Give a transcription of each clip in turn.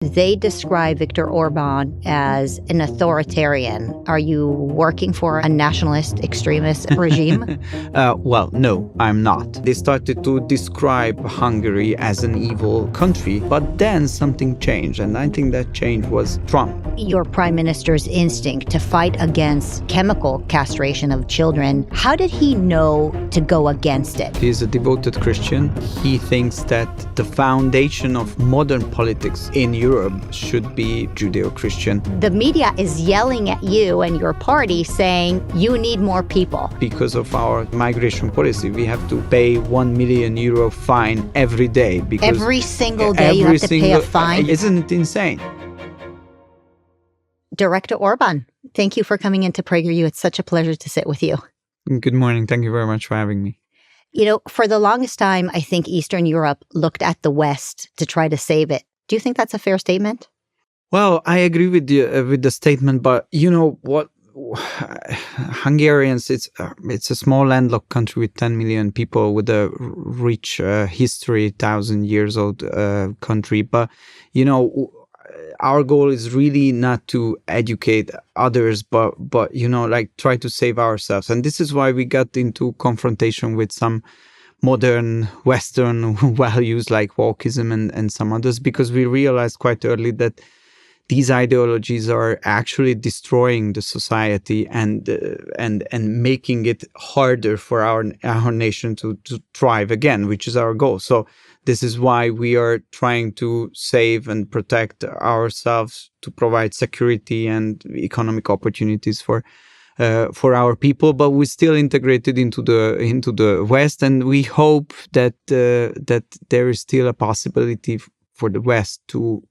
They describe Viktor Orbán as an authoritarian. Are you working for a nationalist extremist regime? Well, no, I'm not. They started to describe Hungary as an evil country, but then something changed, and I think that change was Trump. Your prime minister's instinct to fight against chemical castration of children, how did he know to go against it? He's a devoted Christian. He thinks that the foundation of modern politics in Europe should be Judeo-Christian. The media is yelling at you and your party saying you need more people. Because of our migration policy, we have to pay €1 million fine every day. Because every single day you have to pay a fine? Isn't it insane? Director Orbán, thank you for coming into PragerU. It's such a pleasure to sit with you. Good morning. Thank you very much for having me. You know, for the longest time, I think Eastern Europe looked at the West to try to save it. Do you think that's a fair statement? Well, I agree with the statement, but you know what? Hungarians, it's a small landlocked country with 10 million people with a rich history, 1,000 years old country. But, you know, our goal is really not to educate others, but you know, like try to save ourselves. And this is why we got into confrontation with some modern Western values like wokeism and some others, because we realized quite early that these ideologies are actually destroying the society and making it harder for our nation to thrive again, which is our goal. So this is why we are trying to save and protect ourselves, to provide security and economic opportunities for our people, but we're still integrated into the West, and we hope that there is still a possibility for the West to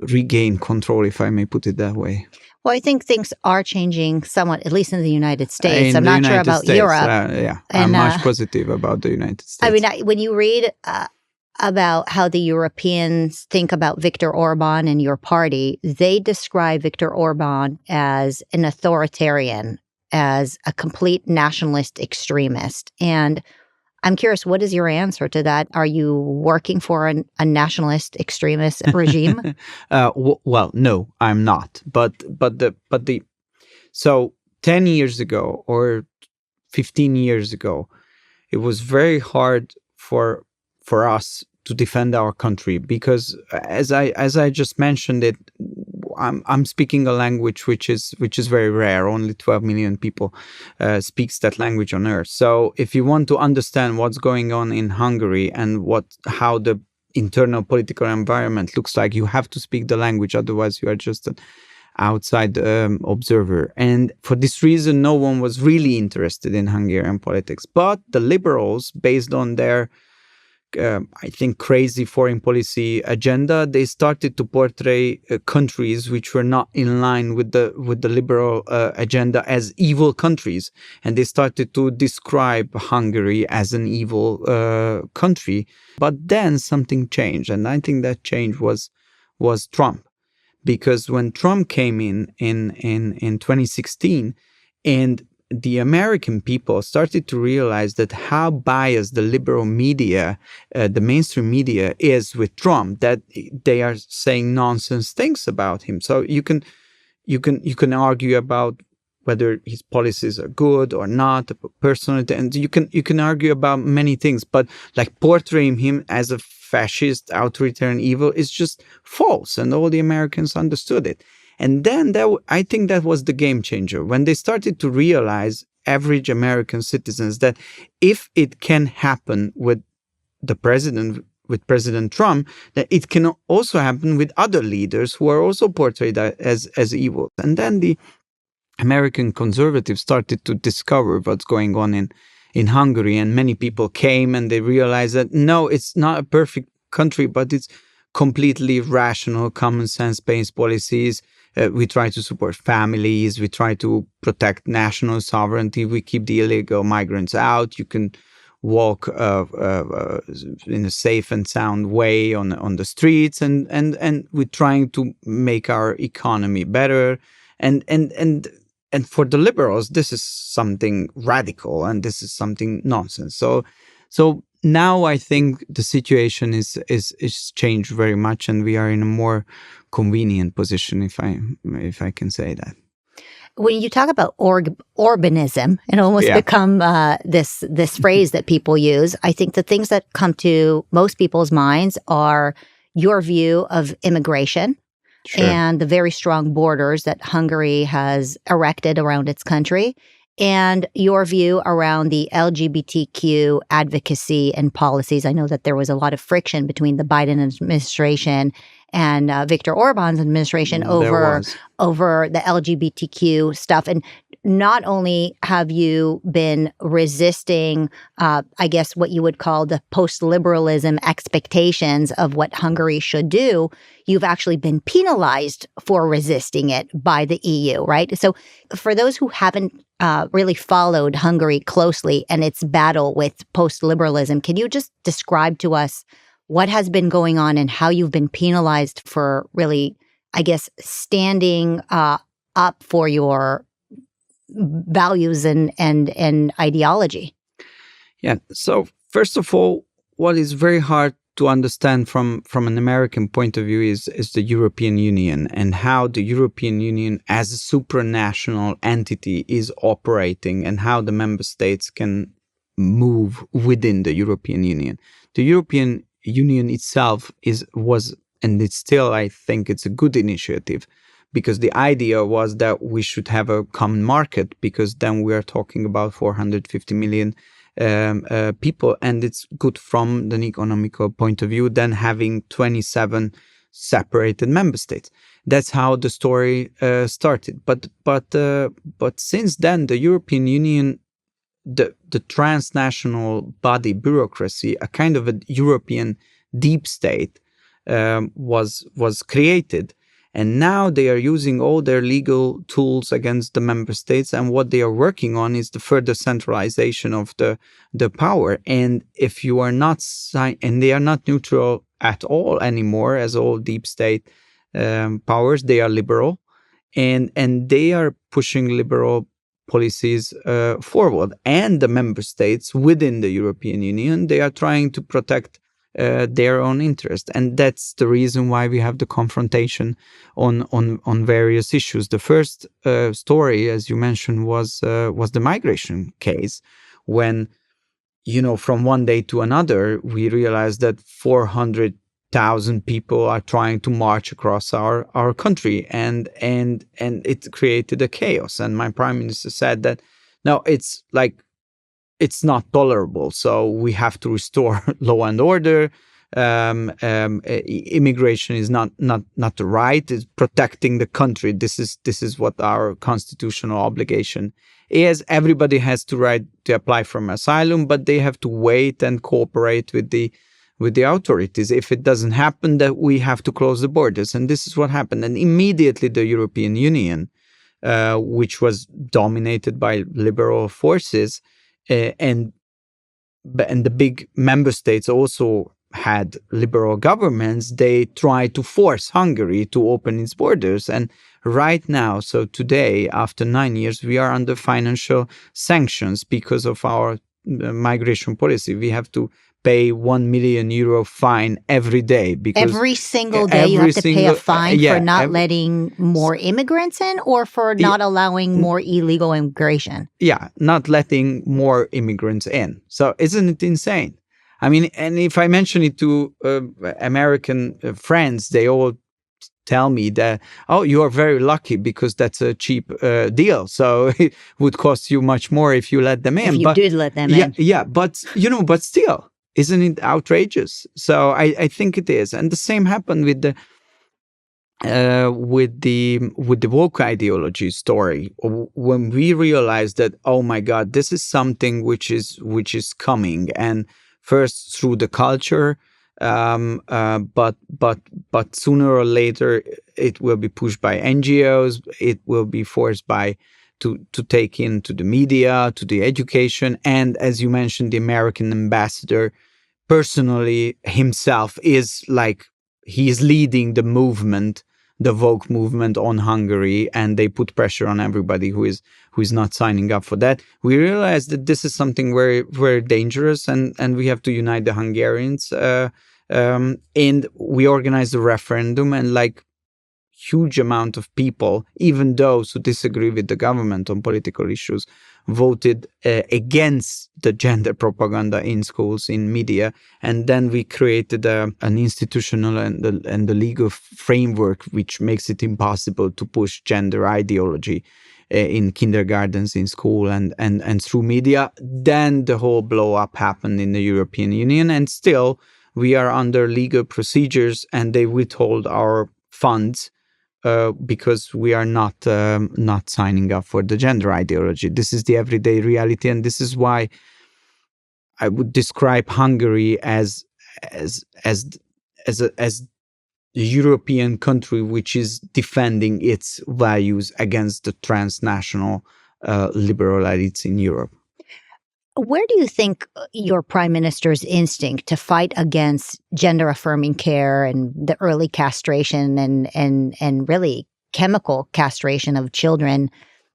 regain control, if I may put it that way. Well, I think things are changing somewhat, at least in the United States. I'm not sure about Europe. Yeah, I'm much positive about the United States. I mean, when you read about how the Europeans think about Viktor Orbán and your party, they describe Viktor Orbán as an authoritarian, as a complete nationalist extremist. And I'm curious, what is your answer to that? Are you working for a nationalist extremist regime? Well, no, I'm not. So 10 years ago or 15 years ago, it was very hard for us to defend our country, because as I just mentioned it, I'm speaking a language which is very rare. Only 12 million people speaks that language on earth. So if you want to understand what's going on in Hungary and how the internal political environment looks like, you have to speak the language. Otherwise, you are just an outside observer. And for this reason, no one was really interested in Hungarian politics. But the liberals, based on their I think crazy foreign policy agenda, they started to portray countries which were not in line with the liberal agenda as evil countries, and they started to describe Hungary as an evil country. But then something changed, and I think that change was Trump, because when Trump came in 2016, and the American people started to realize that how biased the liberal media, the mainstream media is with Trump, that they are saying nonsense things about him. So you can argue about whether his policies are good or not, personally, and you can argue about many things, but like portraying him as a fascist, authoritarian evil is just false, and all the Americans understood it. And then I think that was the game changer, when they started to realize, average American citizens, that if it can happen with President Trump, that it can also happen with other leaders who are also portrayed as evil. And then the American conservatives started to discover what's going on in Hungary, and many people came and they realized that no, it's not a perfect country, but it's completely rational, common sense-based policies. We try to support families. We try to protect national sovereignty. We keep the illegal migrants out. You can walk in a safe and sound way on the streets, and we're trying to make our economy better. And for the liberals, this is something radical, and this is something nonsense. So now I think the situation is changed very much, and we are in a more convenient position, if I can say that. When you talk about Orbanism, it almost become this phrase that people use. I think the things that come to most people's minds are your view of immigration and the very strong borders that Hungary has erected around its country, and your view around the LGBTQ advocacy and policies. I know that there was a lot of friction between the Biden administration and Viktor Orbán's administration over the LGBTQ stuff. And not only have you been resisting, I guess, what you would call the post-liberalism expectations of what Hungary should do, you've actually been penalized for resisting it by the EU, right? So for those who haven't really followed Hungary closely and its battle with post-liberalism, can you just describe to us what has been going on and how you've been penalized for really, I guess, standing up for your values and ideology? Yeah. So first of all, what is very hard to understand from an American point of view is the European Union, and how the European Union as a supranational entity is operating, and how the member states can move within the European Union. The European Union itself was, and it's still, I think it's a good initiative, because the idea was that we should have a common market, because then we are talking about 450 million people, and it's good from an economical point of view than having 27 separated member states. That's how the story started. But since then, the European Union, the transnational body, bureaucracy, a kind of a European deep state, was created. And now they are using all their legal tools against the member states. And what they are working on is the further centralization of the power. And if you are not, and they are not neutral at all anymore, as all deep state powers, they are liberal. And they are pushing liberal policies forward. And the member states within the European Union, they are trying to protect their own interest. And that's the reason why we have the confrontation on various issues. The first story, as you mentioned, was the migration case, when, from one day to another, we realized that 400,000 people are trying to march across our country, and it created a chaos. And my prime minister said that, no, it's not tolerable. So we have to restore law and order. Immigration is not the right. It's protecting the country. This is what our constitutional obligation is. Everybody has the right to apply for asylum, but they have to wait and cooperate with the authorities. If it doesn't happen, that we have to close the borders. And this is what happened. And immediately the European Union, which was dominated by liberal forces, and the big member states also had liberal governments, they tried to force Hungary to open its borders. And right now, so today, after 9 years, we are under financial sanctions because of our migration policy. We have to pay €1 million fine every day. Because every single day you have to pay a fine for not letting more immigrants in, or for not allowing more illegal immigration? Yeah, not letting more immigrants in. So isn't it insane? I mean, and if I mention it to American friends, they all tell me that, oh, you are very lucky because that's a cheap deal. So it would cost you much more if you let them in. If you did let them in. Yeah, but still. Isn't it outrageous? So I think it is, and the same happened with the woke ideology story. When we realized that, oh my God, this is something which is coming, and first through the culture, but sooner or later it will be pushed by NGOs. It will be forced to take into the media, to the education. And as you mentioned, the American ambassador personally himself is he is leading the movement the woke movement on Hungary, and they put pressure on everybody who is not signing up for that. We realized that this is something very, very dangerous, and we have to unite the Hungarians. And we organized a referendum, and like huge amount of people, even those who disagree with the government on political issues, voted against the gender propaganda in schools, in media. And then we created an institutional and the legal framework which makes it impossible to push gender ideology in kindergartens, in school, and through media. Then the whole blow up happened in the European Union, and still we are under legal procedures, and they withhold our funds because we are not signing up for the gender ideology. This is the everyday reality, and this is why I would describe Hungary as a European country which is defending its values against the transnational liberal elites in Europe. Where do you think your prime minister's instinct to fight against gender-affirming care and the early castration and really chemical castration of children,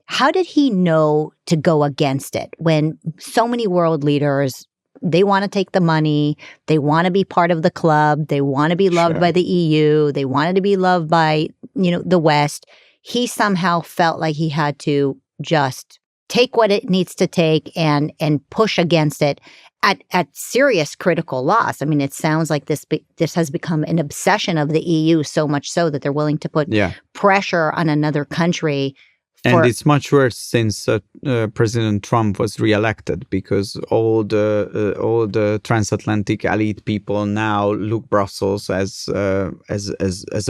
how did he know to go against it when so many world leaders, they want to take the money, they want to be part of the club, they want to be loved by the EU, they wanted to be loved by, the West? He somehow felt like he had to just take what it needs to take and push against it at serious critical loss. I mean, it sounds like this has become an obsession of the EU, so much so that they're willing to put pressure on another country. And it's much worse since President Trump was reelected, because all the transatlantic elite people now look Brussels as a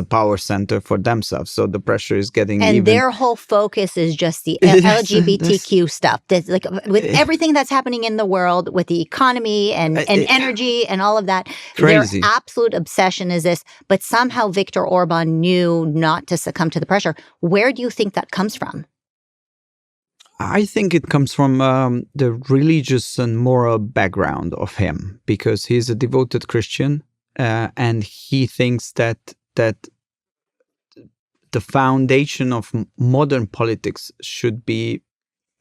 power center for themselves. So the pressure is getting and their whole focus is just the LGBTQ stuff. That's like with everything that's happening in the world, with the economy and energy and all of that. Crazy. Their absolute obsession is this. But somehow Viktor Orbán knew not to succumb to the pressure. Where do you think that comes from? I think it comes from the religious and moral background of him, because he's a devoted Christian, and he thinks that the foundation of modern politics should be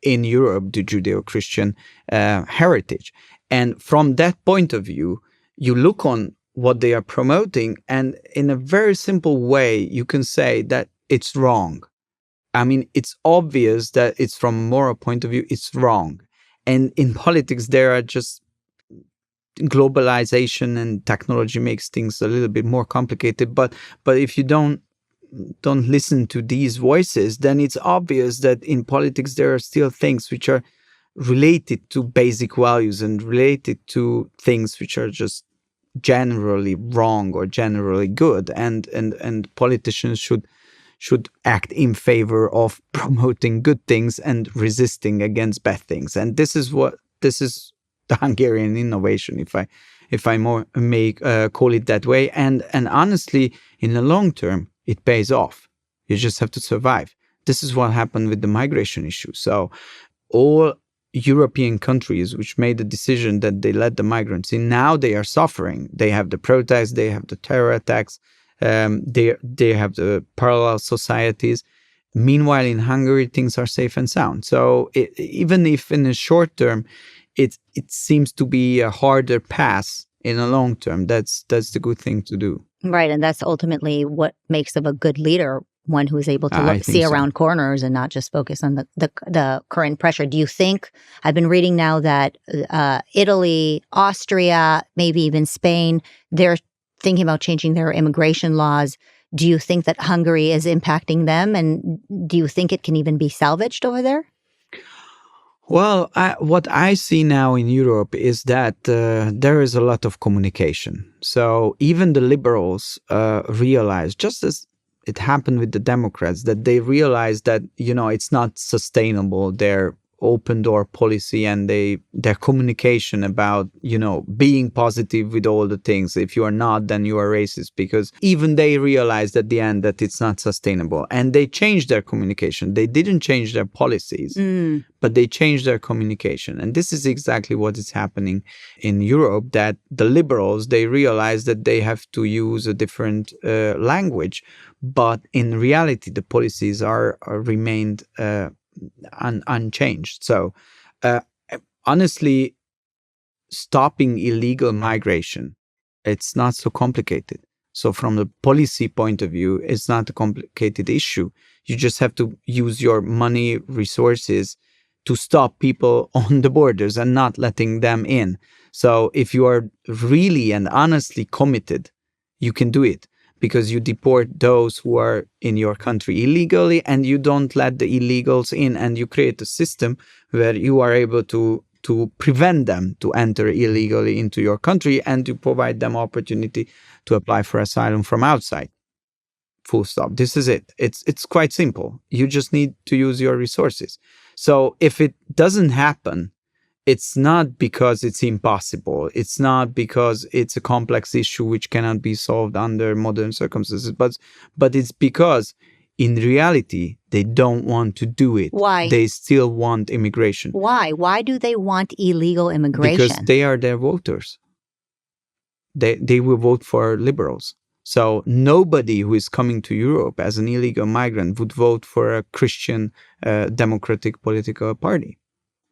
in Europe, the Judeo-Christian heritage. And from that point of view, you look on what they are promoting, and in a very simple way, you can say that it's wrong. I mean, it's obvious that it's from a moral point of view, it's wrong. And in politics, there are just globalization and technology makes things a little bit more complicated. But if you don't listen to these voices, then it's obvious that in politics, there are still things which are related to basic values and related to things which are just generally wrong or generally good. And politicians should act in favor of promoting good things and resisting against bad things. And this is the Hungarian innovation, if I may call it that way. And honestly, in the long term, it pays off. You just have to survive. This is what happened with the migration issue. So all European countries which made the decision that they let the migrants in, now they are suffering. They have the protests, they have the terror attacks, they have the parallel societies. Meanwhile, in Hungary, things are safe and sound. So even if in the short term, it seems to be a harder path, in the long term, that's the good thing to do. Right, and that's ultimately what makes of a good leader, one who is able to see around corners and not just focus on the current pressure. Do you think, I've been reading now that Italy, Austria, maybe even Spain, they're thinking about changing their immigration laws. Do you think that Hungary is impacting them? And do you think it can even be salvaged over there? Well, what I see now in Europe is that there is a lot of communication. So even the liberals realize, just as it happened with the Democrats, that they realize that, it's not sustainable, their open door policy and their communication about, being positive with all the things. If you are not, then you are racist, because even they realized at the end that it's not sustainable. And they changed their communication. They didn't change their policies, but they changed their communication. And this is exactly what is happening in Europe, that the liberals, they realize that they have to use a different language. but in reality, the policies are remained unchanged. So honestly, stopping illegal migration, it's not so complicated. So from the policy point of view, it's not a complicated issue. You just have to use your money, resources to stop people on the borders and not letting them in. So if you are really and honestly committed, you can do it, because you deport those who are in your country illegally and you don't let the illegals in, and you create a system where you are able to prevent them to enter illegally into your country and to provide them opportunity to apply for asylum from outside. Full stop. This is it. It's quite simple. You just need to use your resources. So if it doesn't happen, it's not because it's impossible. It's not because it's a complex issue which cannot be solved under modern circumstances, but it's because in reality, they don't want to do it. Why? They still want immigration. Why? Why do they want illegal immigration? Because they are their voters. They will vote for liberals. So nobody who is coming to Europe as an illegal migrant would vote for a Christian democratic political party.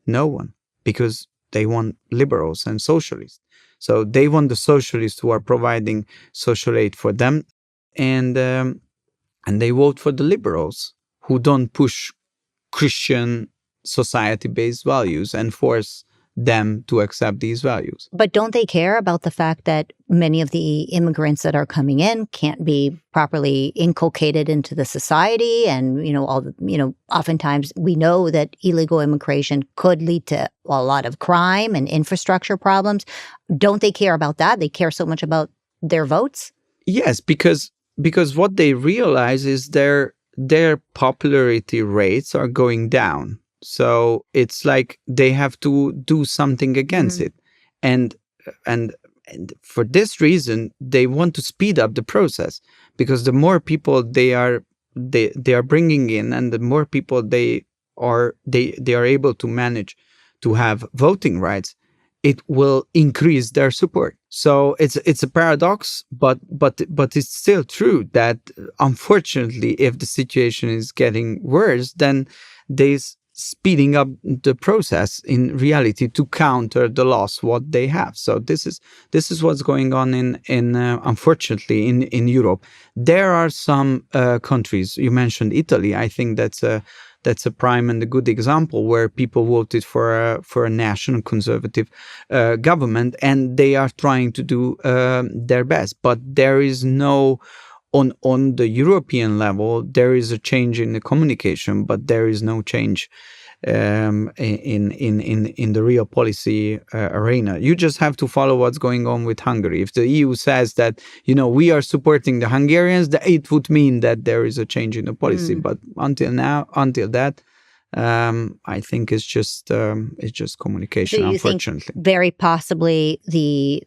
No one. Because they want liberals and socialists. So they want the socialists who are providing social aid for them, and they vote for the liberals who don't push Christian society-based values and force them to accept these values. But don't they care about the fact that many of the immigrants that are coming in can't be properly inculcated into the society? And, oftentimes we know that illegal immigration could lead to a lot of crime and infrastructure problems. Don't they care about that? They care so much about their votes? Yes, because what they realize is their popularity rates are going down. So it's like they have to do something against it. And for this reason, they want to speed up the process, because the more people they are bringing in, and the more people they are able to manage to have voting rights, it will increase their support. So it's a paradox, but it's still true that unfortunately, if the situation is getting worse, then there's speeding up the process in reality to counter the loss what they have. So this is what's going on in unfortunately in Europe. There are some countries, you mentioned Italy. I think that's a prime and a good example where people voted for a national conservative government, and they are trying to do their best. But there is no on the European level, there is a change in the communication, but there is no change in the real policy arena. You just have to follow what's going on with Hungary. If the EU says that, we are supporting the Hungarians, it would mean that there is a change in the policy. But until that, I think it's just communication, so you unfortunately. Think very possibly the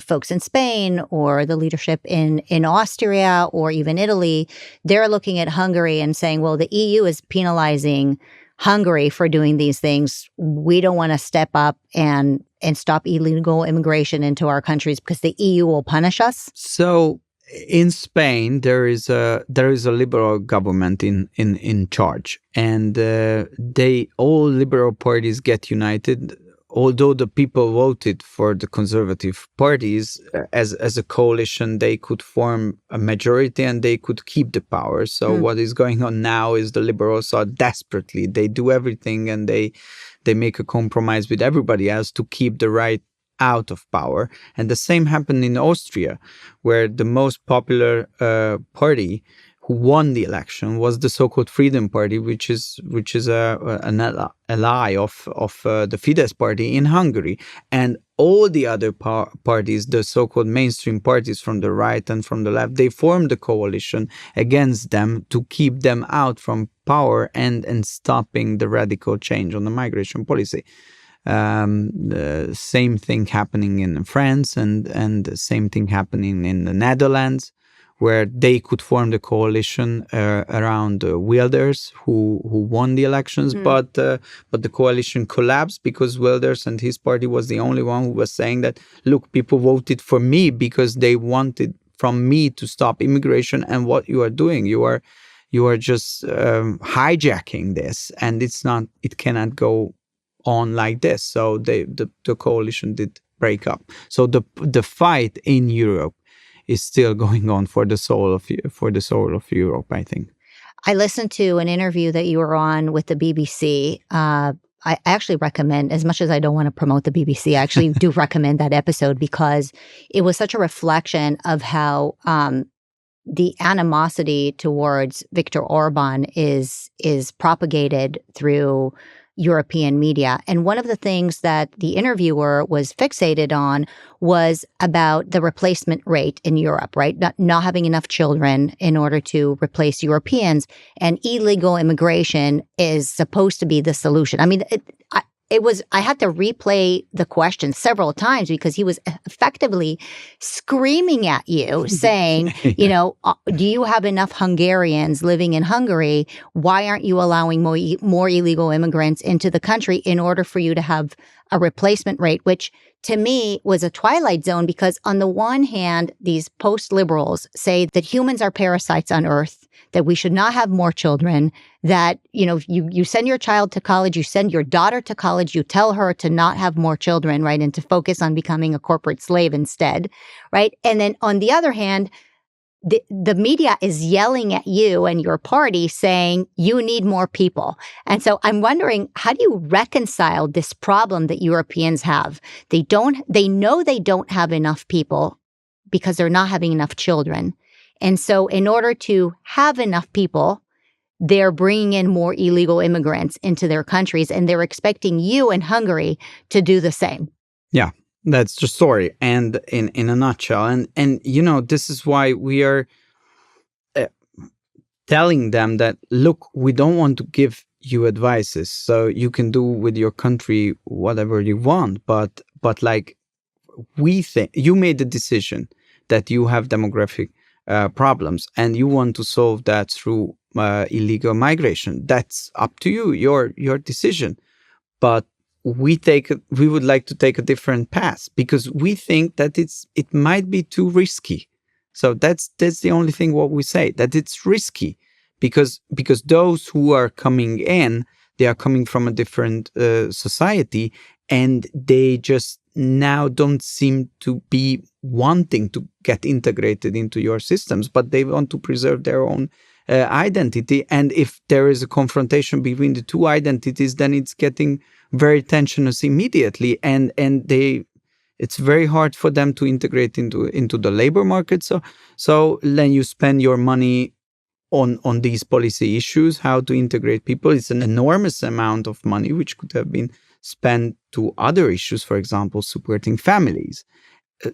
folks in Spain or the leadership in Austria or even Italy, they're looking at Hungary and saying, well, the EU is penalizing Hungary for doing these things. We don't want to step up and stop illegal immigration into our countries because the EU will punish us. So in Spain, there is a liberal government in charge, and all liberal parties get united. Although the people voted for the conservative parties as a coalition, they could form a majority and they could keep the power. So what is going on now is the liberals are desperately, they do everything and they make a compromise with everybody else to keep the right out of power. And the same happened in Austria, where the most popular party who won the election was the so-called Freedom Party, which is an ally of the Fidesz party in Hungary. And all the other parties, the so-called mainstream parties from the right and from the left, they formed a coalition against them to keep them out from power and stopping the radical change on the migration policy. The same thing happening in France and the same thing happening in the Netherlands, where they could form the coalition around Wilders, who won the elections, but the coalition collapsed because Wilders and his party was the only one who was saying that, look, people voted for me because they wanted from me to stop immigration. And what you are doing, you are just hijacking this, and it cannot go on like this. So the coalition did break up. So the fight in Europe is still going on for the soul of Europe, I think. I listened to an interview that you were on with the BBC. I actually recommend, as much as I don't want to promote the BBC, I actually do recommend that episode because it was such a reflection of how the animosity towards Viktor Orbán is propagated through European media. And one of the things that the interviewer was fixated on was about the replacement rate in Europe, right? Not having enough children in order to replace Europeans. And illegal immigration is supposed to be the solution. I mean, I had to replay the question several times because he was effectively screaming at you saying, do you have enough Hungarians living in Hungary? Why aren't you allowing more illegal immigrants into the country in order for you to have a replacement rate, which to me was a twilight zone because on the one hand, these post-liberals say that humans are parasites on Earth, that we should not have more children, that, you send your child to college, you send your daughter to college, you tell her to not have more children, right, and to focus on becoming a corporate slave instead, right? And then on the other hand, the media is yelling at you and your party saying you need more people. And so I'm wondering, how do you reconcile this problem that Europeans have? They know they don't have enough people because they're not having enough children. And so in order to have enough people, they're bringing in more illegal immigrants into their countries, and they're expecting you in Hungary to do the same. Yeah. That's the story, and in a nutshell, and this is why we are telling them that, look, we don't want to give you advices, so you can do with your country whatever you want, but like we think you made the decision that you have demographic problems, and you want to solve that through illegal migration. That's up to you, your decision, but we would like to take a different path because we think that it might be too risky. So that's the only thing what we say, that it's risky because those who are coming in, they are coming from a different society, and they just now don't seem to be wanting to get integrated into your systems, but they want to preserve their own identity. And if there is a confrontation between the two identities, then it's getting very tensionous immediately, and it's very hard for them to integrate into the labor market. So then you spend your money on these policy issues, how to integrate people. It's an enormous amount of money which could have been spent to other issues, for example, supporting families,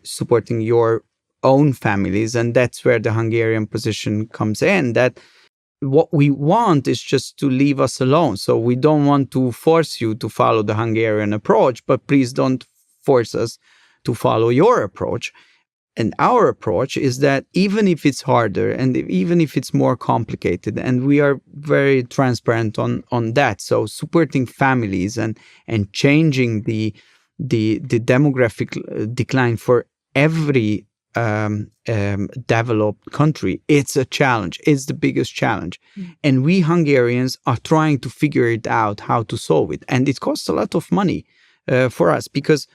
supporting your own families, and that's where the Hungarian position comes in, that what we want is just to leave us alone. So we don't want to force you to follow the Hungarian approach, but please don't force us to follow your approach. And our approach is that even if it's harder and even if it's more complicated, and we are very transparent on that, so supporting families and changing the demographic decline for every developed country, it's a challenge. It's the biggest challenge. And we Hungarians are trying to figure it out how to solve it. And it costs a lot of money for us, because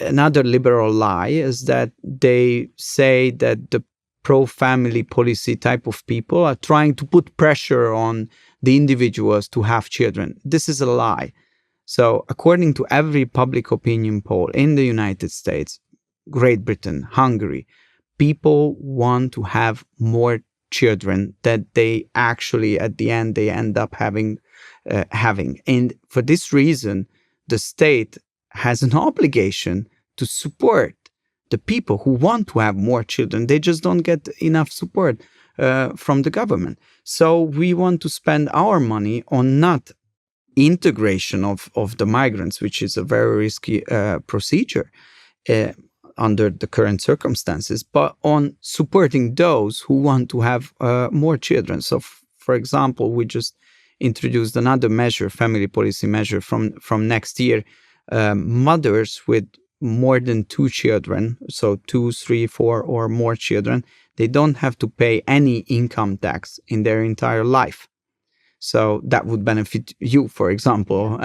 another liberal lie is that they say that the pro-family policy type of people are trying to put pressure on the individuals to have children. This is a lie. So according to every public opinion poll in the United States, Great Britain, Hungary, people want to have more children that they actually, at the end, they end up having. And for this reason, the state has an obligation to support the people who want to have more children. They just don't get enough support from the government. So we want to spend our money on not integration of the migrants, which is a very risky procedure under the current circumstances, but on supporting those who want to have more children. So, for example, we just introduced another measure, family policy measure from next year. Mothers with more than 2 children, so 2, 3, 4 or more children, they don't have to pay any income tax in their entire life. So that would benefit you, for example,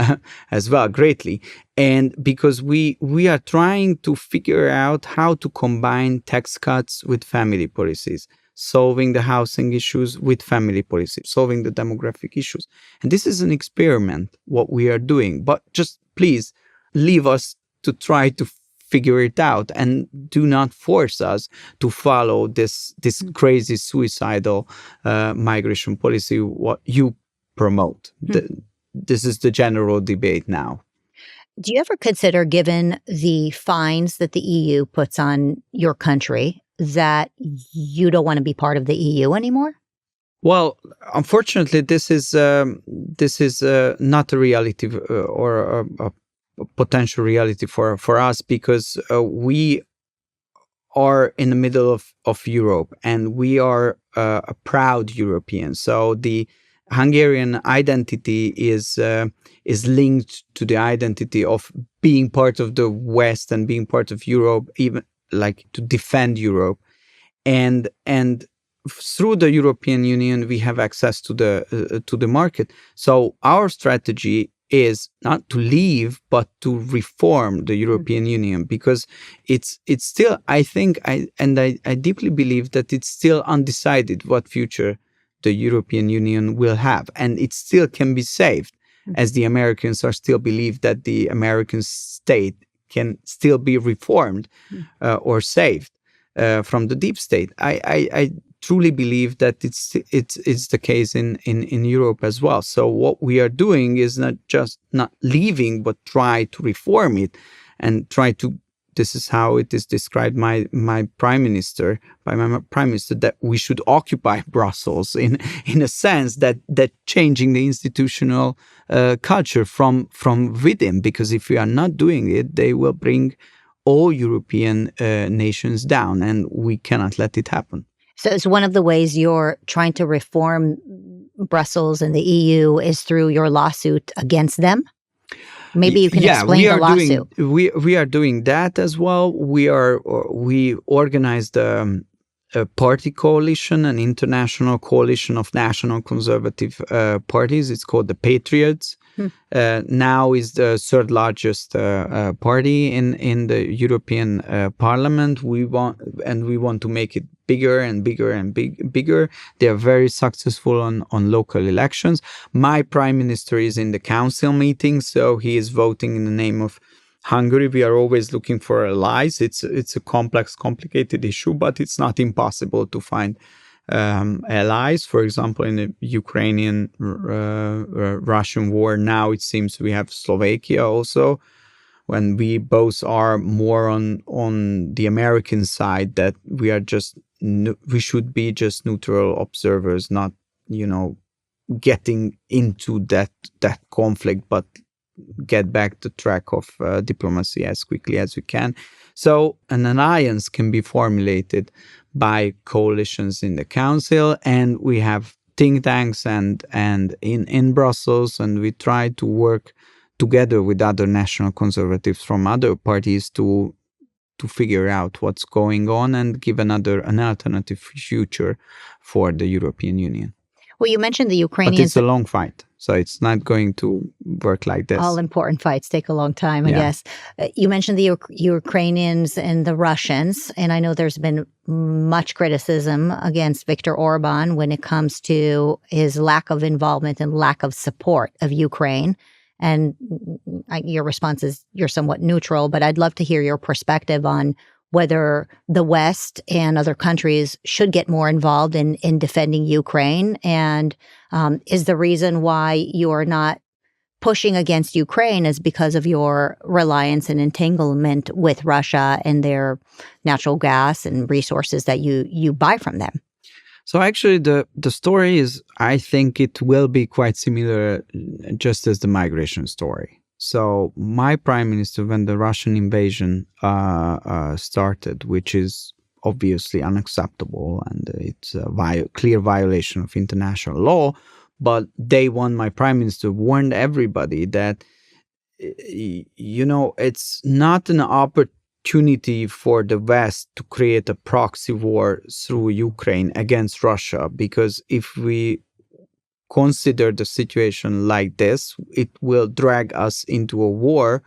as well, greatly. And because we are trying to figure out how to combine tax cuts with family policies, solving the housing issues with family policy, solving the demographic issues. And this is an experiment, what we are doing. But just please leave us to try to figure it out and do not force us to follow this crazy suicidal migration policy, what you promote. This is the general debate now. Do you ever consider, given the fines that the EU puts on your country, that you don't want to be part of the EU anymore? Well, unfortunately, this is not a reality or a potential reality for us, because we are in the middle of Europe, and we are a proud European. So the Hungarian identity is linked to the identity of being part of the West and being part of Europe, even like to defend Europe, and through the European Union we have access to the market. So our strategy is not to leave, but to reform the European Union, because it's still, I think, I deeply believe that it's still undecided what future the European Union will have, and it still can be saved, as the Americans are still believe that the American state can still be reformed or saved from the deep state. I truly believe that it's the case in Europe as well. So what we are doing is not leaving, but try to reform it and try to. This is how it is described by my prime minister, that we should occupy Brussels in a sense that changing the institutional culture from within, because if we are not doing it, they will bring all European nations down, and we cannot let it happen. So it's one of the ways you're trying to reform Brussels and the EU is through your lawsuit against them? Maybe you can explain the lawsuit. We are doing that as well. We organized a party coalition, an international coalition of national conservative parties. It's called the Patriots. Now is the third largest party in the European Parliament. We want to make it bigger and bigger and bigger. They are very successful on local elections. My prime minister is in the council meeting, so he is voting in the name of Hungary. We are always looking for allies. It's a complex, complicated issue, but it's not impossible to find allies. For example, in the Ukrainian-Russian war, now it seems we have Slovakia also, when we both are more on the American side, that we should be just neutral observers, not getting into that conflict, but get back the track of diplomacy as quickly as we can. So an alliance can be formulated by coalitions in the council, and we have think tanks and in Brussels, and we try to work together with other national conservatives from other parties to figure out what's going on and give an alternative future for the European Union. Well, you mentioned the Ukrainians. But it's a long fight, so it's not going to work like this. All important fights take a long time, I guess. You mentioned the Ukrainians and the Russians, and I know there's been much criticism against Viktor Orbán when it comes to his lack of involvement and lack of support of Ukraine. And your response is you're somewhat neutral, but I'd love to hear your perspective on whether the West and other countries should get more involved in defending Ukraine. And is the reason why you're not pushing against Ukraine is because of your reliance and entanglement with Russia and their natural gas and resources that you buy from them? So actually, the story is, I think it will be quite similar just as the migration story. So my prime minister, when the Russian invasion started, which is obviously unacceptable and it's a clear violation of international law, but day one, my prime minister warned everybody that it's not an opportunity for the West to create a proxy war through Ukraine against Russia, because if we consider the situation like this, it will drag us into a war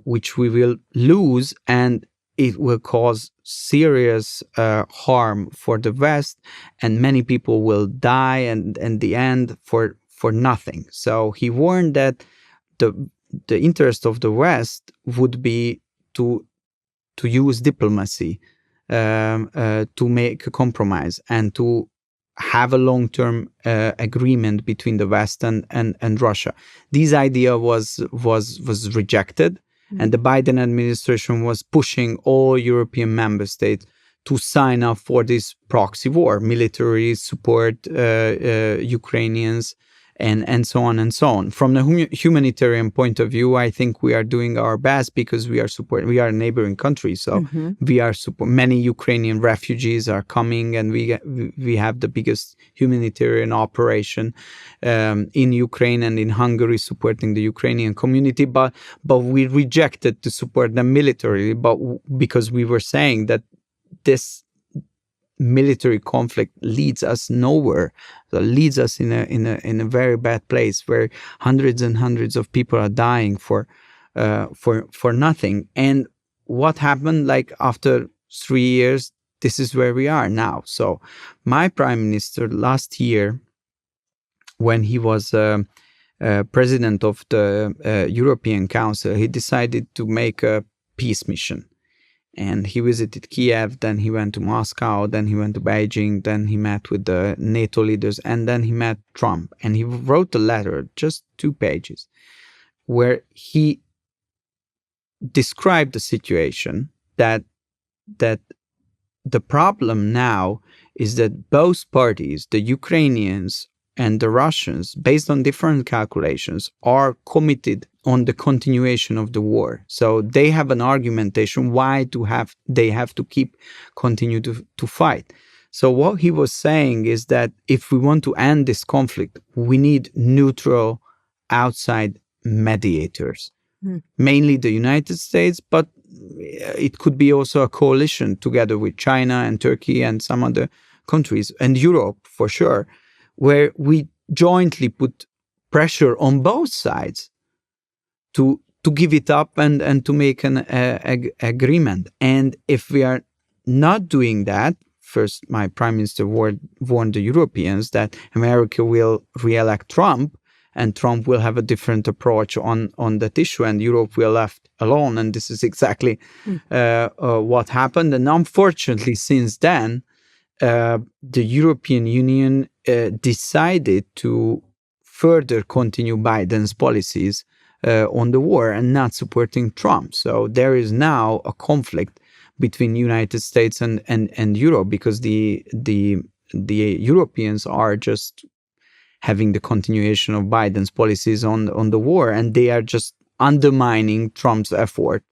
which we will lose, and it will cause serious harm for the West, and many people will die, and in the end for nothing. So he warned that the interest of the West would be to use diplomacy to make a compromise and to have a long-term agreement between the West and Russia. This idea was rejected, and the Biden administration was pushing all European member states to sign up for this proxy war, military support Ukrainians, and so on and so on. From the humanitarian point of view, I think we are doing our best because we are a neighboring country. So we are many Ukrainian refugees are coming, and we have the biggest humanitarian operation in Ukraine and in Hungary, supporting the Ukrainian community. But we rejected to support them militarily, because we were saying that this military conflict leads us nowhere. So leads us in a very bad place where hundreds and hundreds of people are dying for nothing. And what happened? Like after 3 years, this is where we are now. So my prime minister last year, when he was president of the European Council, he decided to make a peace mission. And he visited Kiev, then he went to Moscow, then he went to Beijing, then he met with the NATO leaders, and then he met Trump. And he wrote a letter, just 2 pages, where he described the situation that the problem now is that both parties, the Ukrainians and the Russians, based on different calculations, are committed on the continuation of the war. So they have an argumentation why they have to continue to fight. So what he was saying is that if we want to end this conflict, we need neutral outside mediators, mainly the United States, but it could be also a coalition together with China and Turkey and some other countries, and Europe for sure, where we jointly put pressure on both sides to give it up and to make an agreement. And if we are not doing that, first, my prime minister warned the Europeans that America will re-elect Trump, and Trump will have a different approach on that issue, and Europe will left alone. And this is exactly what happened. And unfortunately, since then, the European Union decided to further continue Biden's policies on the war and not supporting Trump. So there is now a conflict between United States and Europe, because the Europeans are just having the continuation of Biden's policies on the war, and they are just undermining Trump's effort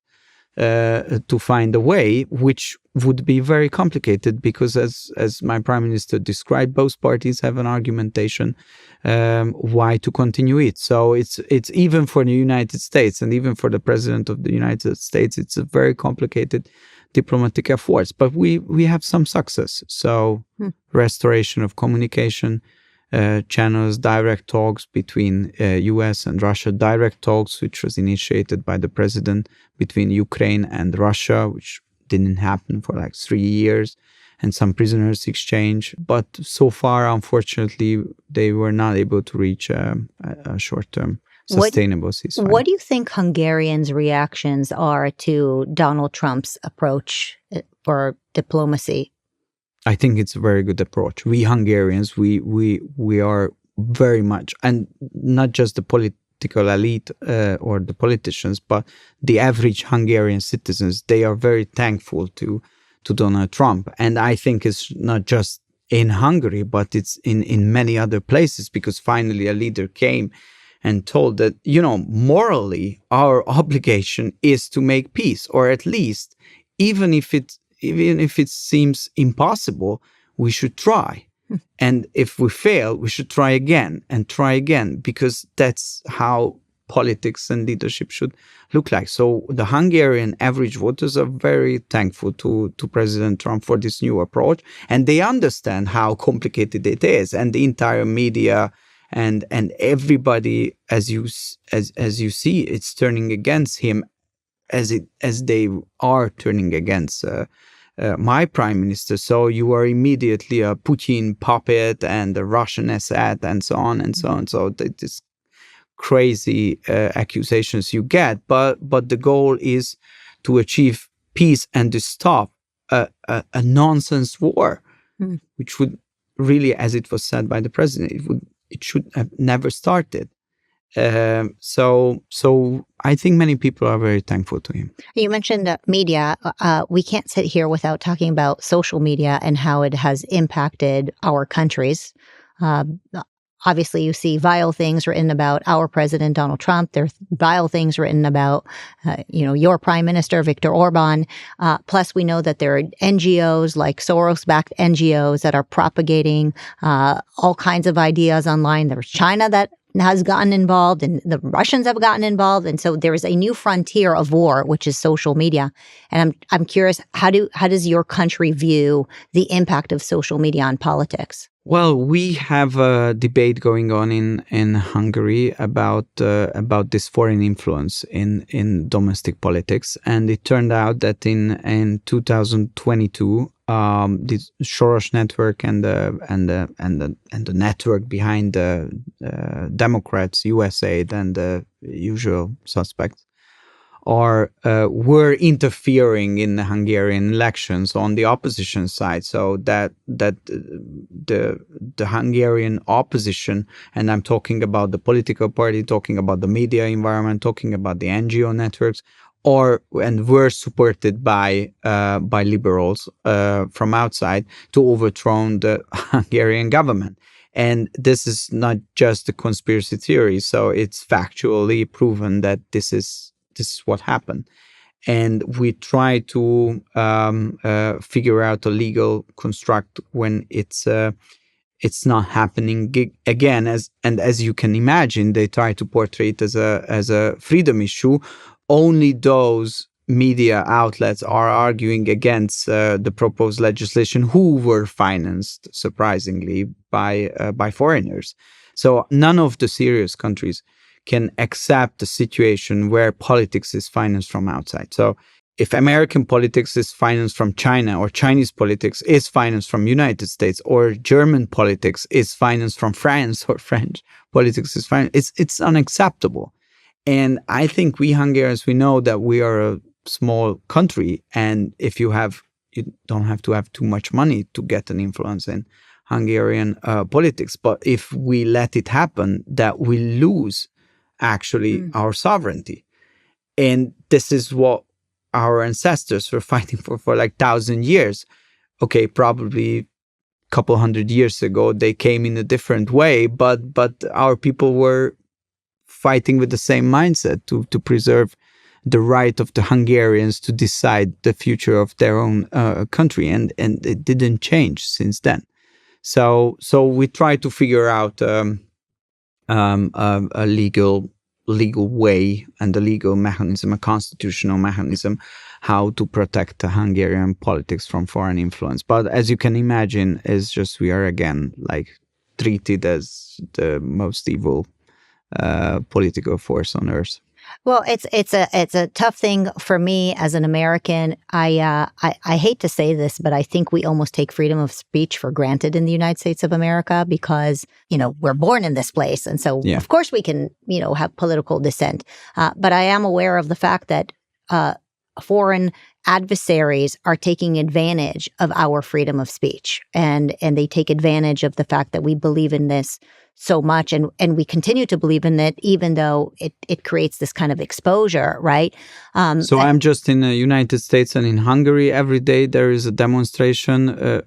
to find a way, which would be very complicated, because as my prime minister described, both parties have an argumentation why to continue it. So it's even for the United States and even for the president of the United States, it's a very complicated diplomatic efforts. But we have some success. So restoration of communication channels, direct talks between US and Russia, direct talks which was initiated by the president between Ukraine and Russia, which didn't happen for like 3 years, and some prisoners exchange. But so far, unfortunately, they were not able to reach a short-term sustainable ceasefire. What do you think Hungarians' reactions are to Donald Trump's approach for diplomacy? I think it's a very good approach. We Hungarians, we are very much, and not just the political elite or the politicians, but the average Hungarian citizens, they are very thankful to Donald Trump. And I think it's not just in Hungary, but it's in many other places, because finally a leader came and told that, morally, our obligation is to make peace, or at least, even if it seems impossible, we should try. And if we fail, we should try again, because that's how politics and leadership should look like. So the Hungarian average voters are very thankful to President Trump for this new approach, and they understand how complicated it is, and the entire media and everybody, as you see, it's turning against him, as they are turning against my prime minister. So you are immediately a Putin puppet and a Russian asset and so on and so on. So this crazy accusations you get, but the goal is to achieve peace and to stop a nonsense war, which would really, as it was said by the president, it should have never started. So I think many people are very thankful to him. You mentioned media. We can't sit here without talking about social media and how it has impacted our countries. Obviously, you see vile things written about our president, Donald Trump. There's vile things written about, your prime minister, Viktor Orbán. Plus, we know that there are NGOs like Soros-backed NGOs that are propagating all kinds of ideas online. There's China that has gotten involved, and the Russians have gotten involved, and so there is a new frontier of war, which is social media. And I'm curious, how does your country view the impact of social media on politics? Well, we have a debate going on in Hungary about this foreign influence in domestic politics, and it turned out that in 2022, the Soros network and the network behind the Democrats, USAID, and the usual suspects were interfering in the Hungarian elections on the opposition side, so that the Hungarian opposition, and I'm talking about the political party, talking about the media environment, talking about the NGO networks, were supported by liberals from outside to overthrow the Hungarian government. And this is not just a conspiracy theory, so it's factually proven that this is what happened. And we try to figure out a legal construct when it's not happening again. As you can imagine, they try to portray it as a freedom issue. Only those media outlets are arguing against the proposed legislation who were financed, surprisingly, by foreigners. So none of the serious countries can accept a situation where politics is financed from outside. So if American politics is financed from China, or Chinese politics is financed from United States, or German politics is financed from France, or French politics is financed, it's unacceptable. And I think we Hungarians, we know that we are a small country, and if you don't have to have too much money to get an influence in Hungarian politics. But if we let it happen, that we lose actually our sovereignty. And this is what our ancestors were fighting for like 1,000 years. Okay, probably a couple hundred years ago, they came in a different way, but our people were fighting with the same mindset to preserve the right of the Hungarians to decide the future of their own country, and it didn't change since then. So we try to figure out a legal way and a legal mechanism, a constitutional mechanism, how to protect the Hungarian politics from foreign influence. But as you can imagine, it's just we are again like treated as the most evil political force on earth. Well, it's a tough thing for me as an American. I hate to say this, but I think we almost take freedom of speech for granted in the United States of America because, we're born in this place. And so, Of course, we can, have political dissent. But I am aware of the fact that foreign adversaries are taking advantage of our freedom of speech. And they take advantage of the fact that we believe in this so much, and we continue to believe in it, even though it creates this kind of exposure, right? I'm just in the United States and in Hungary. Every day there is a demonstration.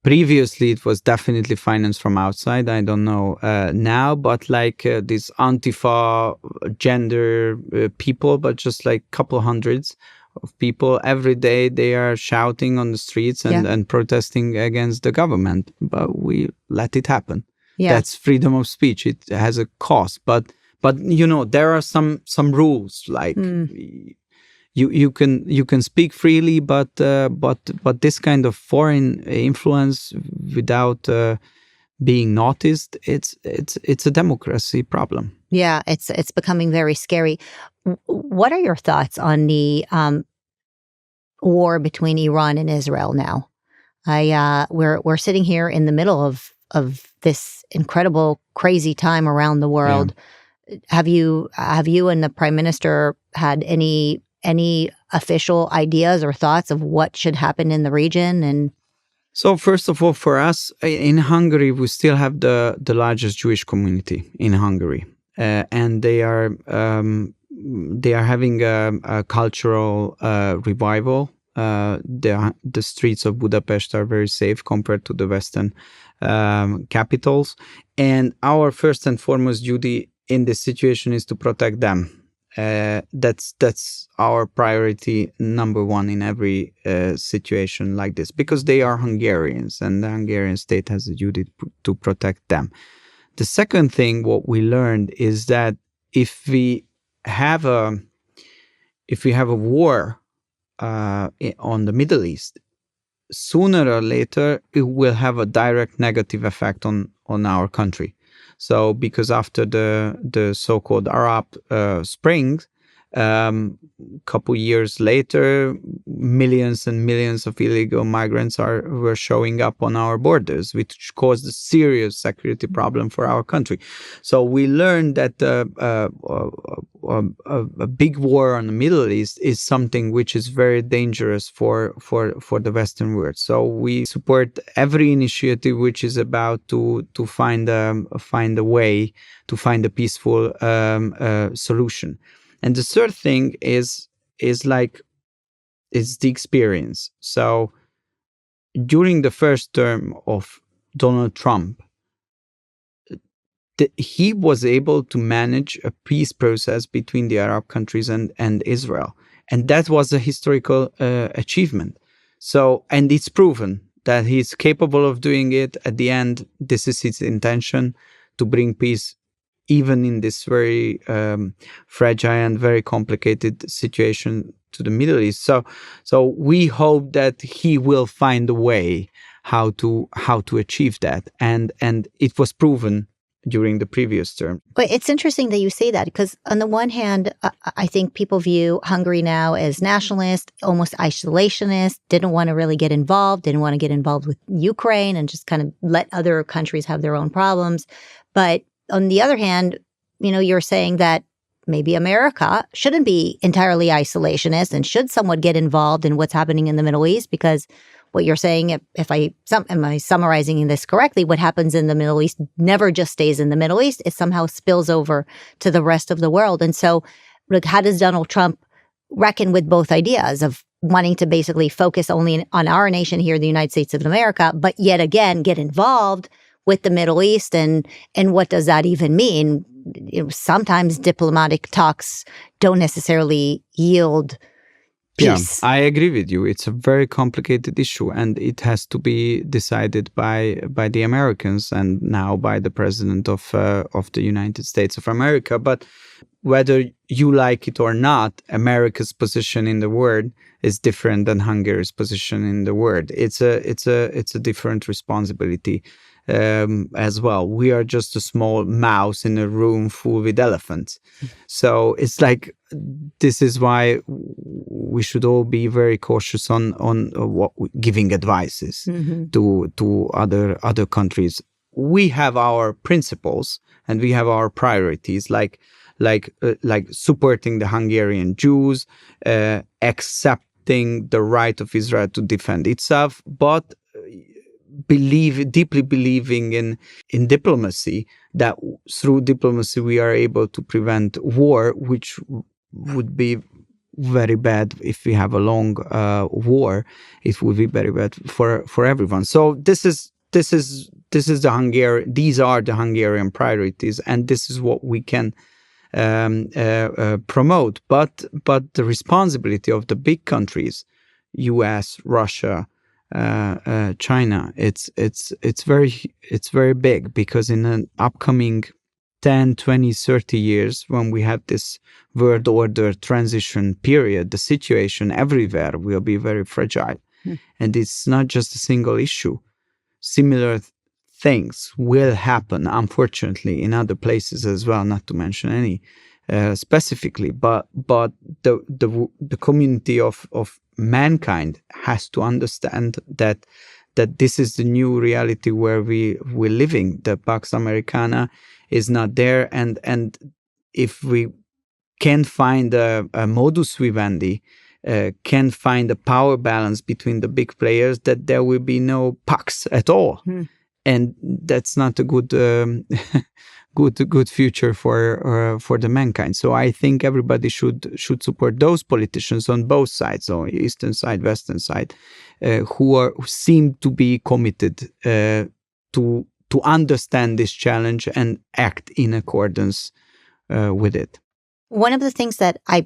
Previously, it was definitely financed from outside. I don't know now, but these Antifa gender people, but just like a couple hundreds of people every day, they are shouting on the streets and protesting against the government. But we let it happen. Yeah. That's freedom of speech. It has a cost, but But there are some rules, like you can speak freely, but this kind of foreign influence without being noticed, it's a democracy problem. Yeah, it's becoming very scary. What are your thoughts on the war between Iran and Israel now? We're sitting here in the middle of this incredible, crazy time around the world. Yeah. Have you and the Prime Minister had any official ideas or thoughts of what should happen in the region? And so, first of all, for us in Hungary, we still have the largest Jewish community in Hungary, and they are having a cultural revival. The streets of Budapest are very safe compared to the Western capitals, and our first and foremost duty in this situation is to protect them. That's our priority number one in every situation like this, because they are Hungarians and the Hungarian state has a duty to protect them. The second thing, what we learned is that if we have a war on the Middle East, sooner or later it will have a direct negative effect on our country. So, because after the so-called Arab Spring, couple years later, millions and millions of illegal migrants were showing up on our borders, which caused a serious security problem for our country. So we learned that a big war on the Middle East is something which is very dangerous for the Western world. So we support every initiative which is about to find a way to find a peaceful solution. And the third thing is the experience. So during the first term of Donald Trump, he was able to manage a peace process between the Arab countries and Israel. And that was a historical achievement. So, and it's proven that he's capable of doing it. At the end, this is his intention, to bring peace even in this very fragile and very complicated situation to the Middle East. So we hope that he will find a way how to achieve that. And it was proven during the previous term. But it's interesting that you say that, because on the one hand, I think people view Hungary now as nationalist, almost isolationist, didn't want to really get involved, didn't want to get involved with Ukraine and just kind of let other countries have their own problems. But on the other hand, you're saying that maybe America shouldn't be entirely isolationist and should somewhat get involved in what's happening in the Middle East, because what you're saying, am I summarizing this correctly, what happens in the Middle East never just stays in the Middle East, it somehow spills over to the rest of the world. And so how does Donald Trump reckon with both ideas of wanting to basically focus only on our nation here, the United States of America, but yet again get involved with the Middle East, and what does that even mean? Sometimes diplomatic talks don't necessarily yield peace. Yeah, I agree with you. It's a very complicated issue, and it has to be decided by the Americans and now by the president of the United States of America. But whether you like it or not, America's position in the world is different than Hungary's position in the world. It's a different responsibility. As well. We are just a small mouse in a room full with elephants. So it's like, this is why we should all be very cautious on what giving advices to other countries. We have our principles and we have our priorities, like supporting the Hungarian Jews, accepting the right of Israel to defend itself, but deeply believing in diplomacy, that through diplomacy we are able to prevent war, which would be very bad if we have a long war. It would be very bad for everyone. So this is these are the Hungarian priorities, and this is what we can promote. But the responsibility of the big countries, US, Russia, China, it's very big, because in an upcoming 10, 20, 30 years, when we have this world order transition period, the situation everywhere will be very fragile. And it's not just a single issue. Similar things will happen, unfortunately, in other places as well, not to mention any specifically. But the community of mankind has to understand that this is the new reality where we're living. The Pax Americana is not there, and if we can find a modus vivendi, can find a power balance between the big players, that there will be no Pax at all, and that's not a good good future for the mankind. So I think everybody should support those politicians on both sides, so eastern side, western side, who seem to be committed to understand this challenge and act in accordance with it. One of the things that I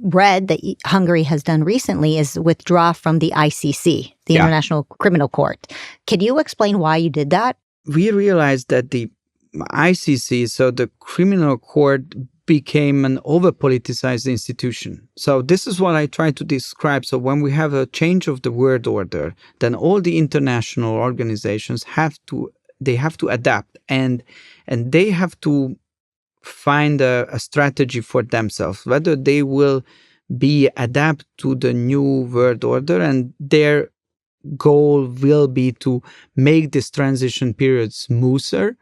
read that Hungary has done recently is withdraw from the ICC, the International Criminal Court. Can you explain why you did that? We realized that the ICC, so the criminal court, became an over-politicized institution. So this is what I try to describe. So when we have a change of the world order, then all the international organizations have to adapt, and they have to find a strategy for themselves, whether they will adapt to the new world order, and their goal will be to make this transition period smoother,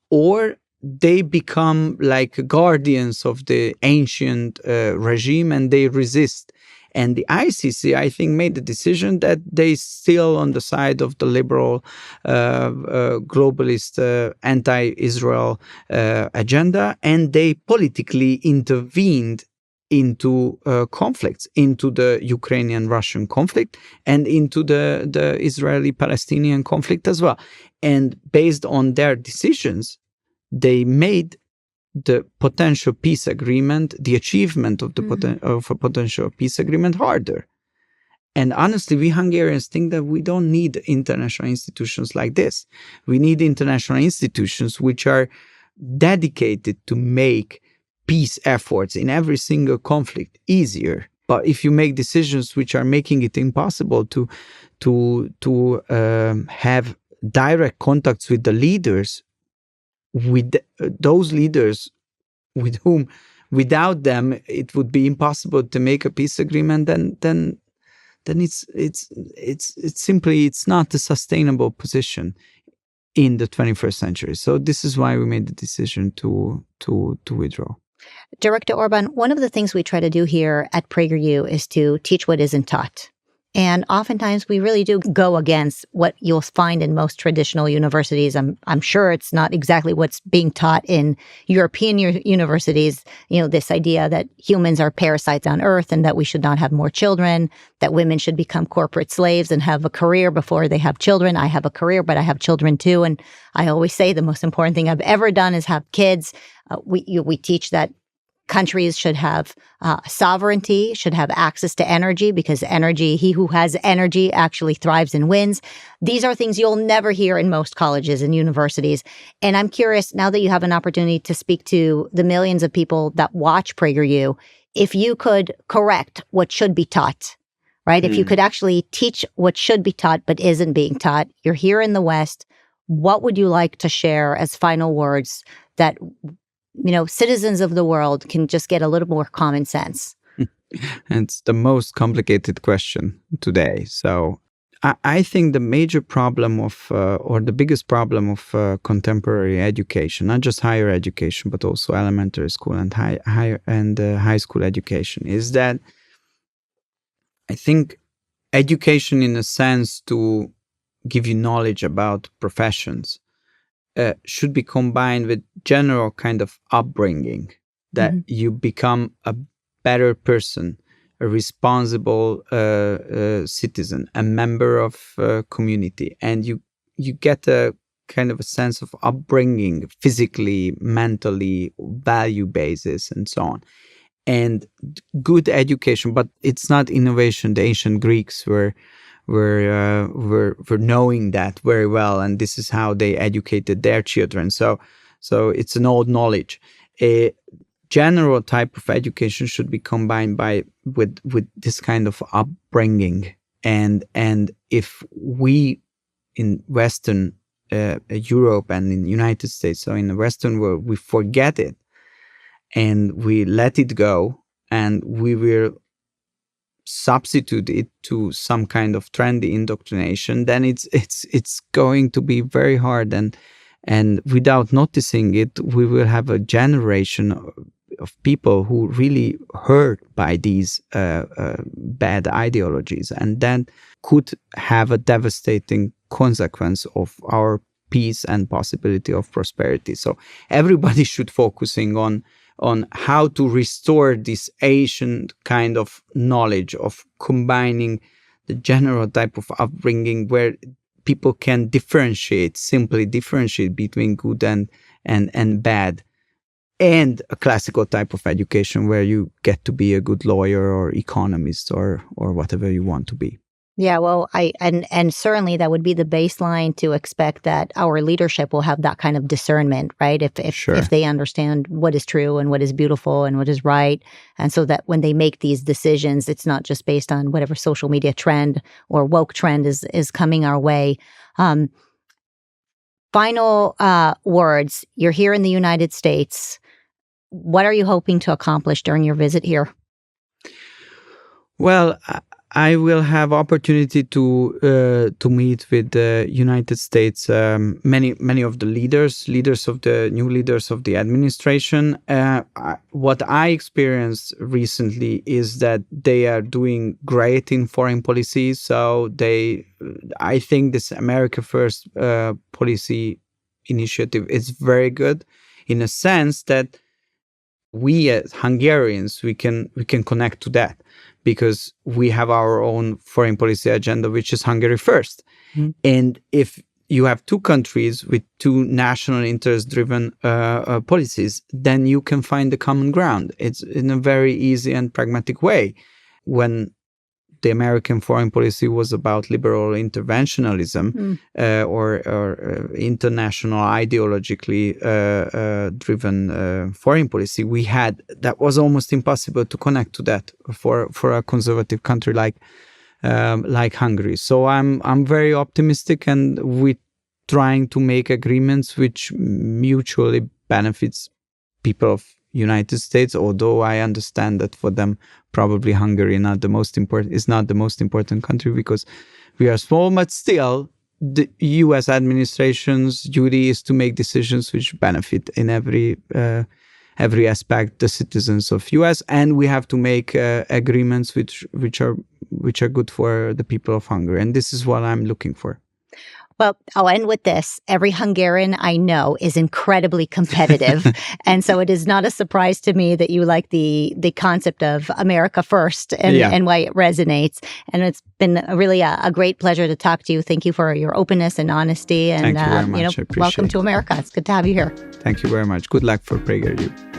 or they become like guardians of the ancient regime and they resist. And the ICC, I think, made the decision that they still on the side of the liberal, globalist, anti-Israel agenda, and they politically intervened into conflicts, into the Ukrainian-Russian conflict and into the Israeli-Palestinian conflict as well. And based on their decisions, they made the potential peace agreement, the achievement of of a potential peace agreement, harder. And honestly, we Hungarians think that we don't need international institutions like this. We need international institutions which are dedicated to make peace efforts in every single conflict easier. But if you make decisions which are making it impossible to have direct contacts with the leaders, with those leaders with whom, without them, it would be impossible to make a peace agreement, then it's simply not a sustainable position in the 21st century. So this is why we made the decision to withdraw. Director Orbán, one of the things we try to do here at PragerU is to teach what isn't taught. And oftentimes we really do go against what you'll find in most traditional universities. I'm sure it's not exactly what's being taught in European universities. You know, this idea that humans are parasites on earth and that we should not have more children, that women should become corporate slaves and have a career before they have children. I have a career, but I have children too. And I always say the most important thing I've ever done is have kids. We teach that countries should have sovereignty, should have access to energy, because energy, he who has energy actually thrives and wins. These are things you'll never hear in most colleges and universities. And I'm curious, now that you have an opportunity to speak to the millions of people that watch PragerU, if you could correct what should be taught, right? If you could actually teach what should be taught but isn't being taught, you're here in the West, what would you like to share as final words that citizens of the world can just get a little more common sense? It's the most complicated question today. So I think the major problem or the biggest problem of contemporary education, not just higher education, but also elementary school and high school education, is that I think education, in a sense, to give you knowledge about professions, should be combined with general kind of upbringing, that you become a better person, a responsible citizen, a member of a community, and you get a kind of a sense of upbringing, physically, mentally, value basis, and so on. And good education, but it's not innovation. The ancient Greeks were knowing that very well, and this is how they educated their children. So So it's an old knowledge. A general type of education should be combined with this kind of upbringing. And if we in Western Europe and in the United States, so in the Western world, we forget it and we let it go, and we will substitute it to some kind of trendy indoctrination, then it's going to be very hard, and without noticing it, we will have a generation of people who really hurt by these bad ideologies, and then could have a devastating consequence of our peace and possibility of prosperity. So everybody should focusing on how to restore this ancient kind of knowledge of combining the general type of upbringing where people can simply differentiate between good and bad, and a classical type of education where you get to be a good lawyer or economist or whatever you want to be. Yeah, well, and certainly that would be the baseline to expect that our leadership will have that kind of discernment, right? If they understand what is true and what is beautiful and what is right, and so that when they make these decisions, it's not just based on whatever social media trend or woke trend is coming our way. Final words. You're here in the United States. What are you hoping to accomplish during your visit here? Well, I will have opportunity to meet with the United States many of the leaders of the new leaders of the administration. What I experienced recently is that they are doing great in foreign policy. So I think this America First policy initiative is very good in a sense that we as Hungarians we can connect to that, because we have our own foreign policy agenda, which is Hungary first. Mm-hmm. And if you have two countries with two national interest-driven policies, then you can find the common ground. It's in a very easy and pragmatic way. When the American foreign policy was about liberal interventionalism or international ideologically driven foreign policy, that was almost impossible to connect to that for a conservative country like Hungary. So I'm very optimistic, and we're trying to make agreements which mutually benefits people of United States, although I understand that for them probably Hungary is not the most important country because we are small, but still the US administration's duty is to make decisions which benefit in every aspect the citizens of US, and we have to make agreements which are good for the people of Hungary, and this is what I'm looking for. Well, I'll end with this. Every Hungarian I know is incredibly competitive. And so it is not a surprise to me that you like the concept of America First and why it resonates. And it's been really a great pleasure to talk to you. Thank you for your openness and honesty. And Thank you very much. I appreciate welcome to it. America. It's good to have you here. Thank you very much. Good luck for PragerU.